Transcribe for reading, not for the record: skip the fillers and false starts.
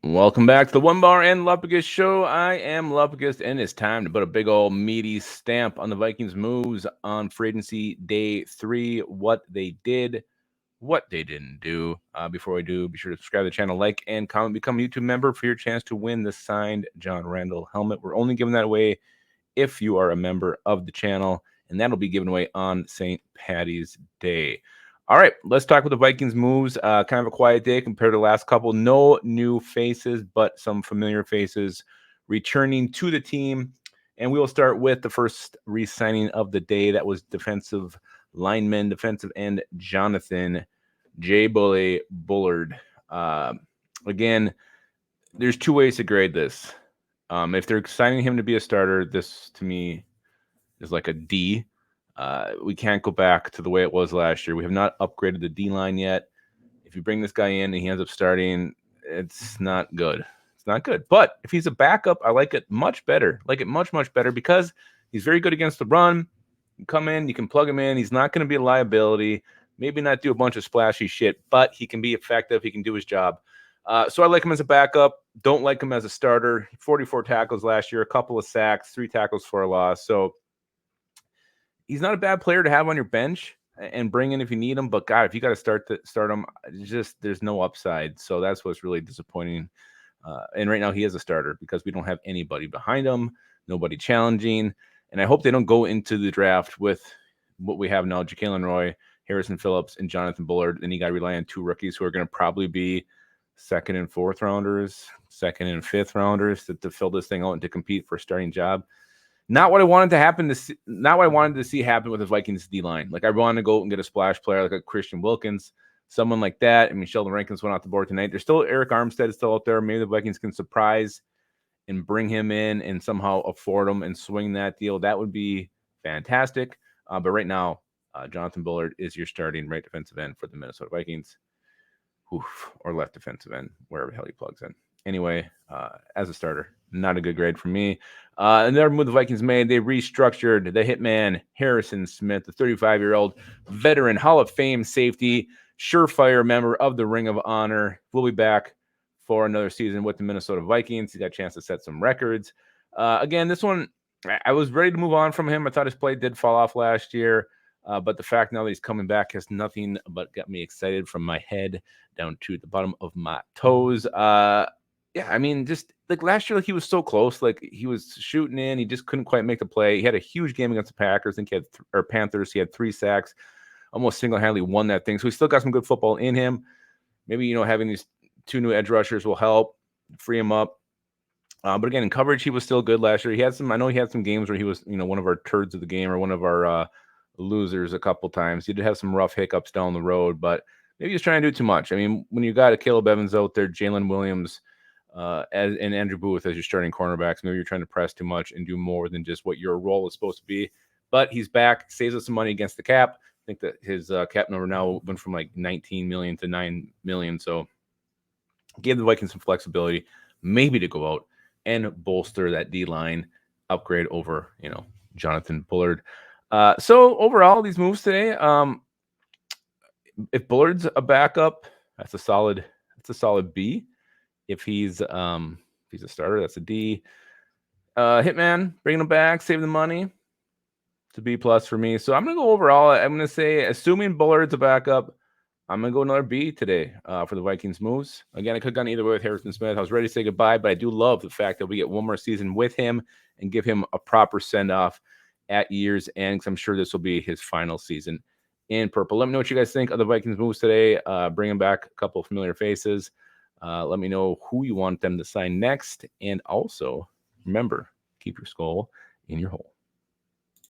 Welcome back to the Onebar and Lupagus show. I am Lupagus, and it's time to put a big old meaty stamp on the Vikings' moves on free agency day 3, what they did, what they didn't do. Before we do, be sure to subscribe to the channel, like, and comment, become a YouTube member for your chance to win the signed John Randall helmet. We're only giving that away if you are a member of the channel, and that'll be given away on St. Patty's Day. All right, let's talk about the Vikings moves. Kind of a quiet day compared to the last couple. No new faces, but some familiar faces returning to the team. And we will start with the first re-signing of the day. That was defensive lineman, defensive end Jonathan J. Bully Bullard. Again, there's two ways to grade this. If they're signing him to be a starter, this to me is like a D. We can't go back to the way it was last year. We have not upgraded the D line yet. If you bring this guy in and he ends up starting, it's not good. It's not good. But if he's a backup, I like it much better. Like it much, much better because he's very good against the run. You come in, you can plug him in. He's not going to be a liability. Maybe not do a bunch of splashy shit, but he can be effective. He can do his job. So I like him as a backup. Don't like him as a starter. 44 tackles last year, a couple of sacks, 3 tackles for a loss. So he's not a bad player to have on your bench and bring in if you need him. But God, if you got to start him, just there's no upside. So that's what's really disappointing. And right now he is a starter because we don't have anybody behind him, nobody challenging. And I hope they don't go into the draft with what we have now: Ja'Kalen Roy, Harrison Phillips, and Jonathan Bullard. Then you got to rely on 2 rookies who are going to probably be 2nd and 4th rounders, 2nd and 5th rounders to fill this thing out and to compete for a starting job. Not what I wanted to happen to see, not what I wanted to see happen with the Vikings D line. Like I wanted to go and get a splash player like a Christian Wilkins, someone like that. I mean, Sheldon Rankins went off the board tonight. There's still Eric Armstead is still out there. Maybe the Vikings can surprise and bring him in and somehow afford him and swing that deal. That would be fantastic. But right now, Jonathan Bullard is your starting right defensive end for the Minnesota Vikings. Or left defensive end, wherever the hell he plugs in. Anyway, as a starter, not a good grade for me. Another move the Vikings made, they restructured the hitman Harrison Smith, the 35-year-old veteran Hall of Fame safety, surefire member of the Ring of Honor. Will be back for another season with the Minnesota Vikings. He got a chance to set some records. Again, this one, I was ready to move on from him. I thought his play did fall off last year. But the fact now that he's coming back has nothing but got me excited from my head down to the bottom of my toes. Yeah, I mean, just like last year, like he was so close. Like he was shooting in, he just couldn't quite make the play. He had a huge game against the Packers. I think he had or Panthers. He had 3 sacks, almost single-handedly won that thing. So he's still got some good football in him. Maybe having these 2 new edge rushers will help free him up. But again, in coverage, he was still good last year. He had some. I know he had some games where he was, one of our turds of the game or one of our losers a couple times. He did have some rough hiccups down the road, but maybe he's trying to do too much. I mean, when you got a Caleb Evans out there, Jalen Williams, and Andrew Booth as your starting cornerbacks, maybe you're trying to press too much and do more than just what your role is supposed to be. But he's back, saves us some money against the cap. I think that his cap number now went from like 19 million to 9 million. So gave the Vikings some flexibility, maybe to go out and bolster that D line, upgrade over, Jonathan Bullard. So overall, these moves today, if Bullard's a backup, that's a solid B. If he's a starter, that's a D. Hitman, bringing him back, saving the money. It's a B plus for me. So I'm gonna go overall. I'm gonna say, assuming Bullard's a backup, I'm gonna go another B today for the Vikings moves. Again, I could have gone either way with Harrison Smith. I was ready to say goodbye, but I do love the fact that we get one more season with him and give him a proper send off at year's end, because I'm sure this will be his final season in purple. Let me know what you guys think of the Vikings moves today. Bringing back a couple of familiar faces. Let me know who you want them to sign next. And also, remember, keep your skull in your hole.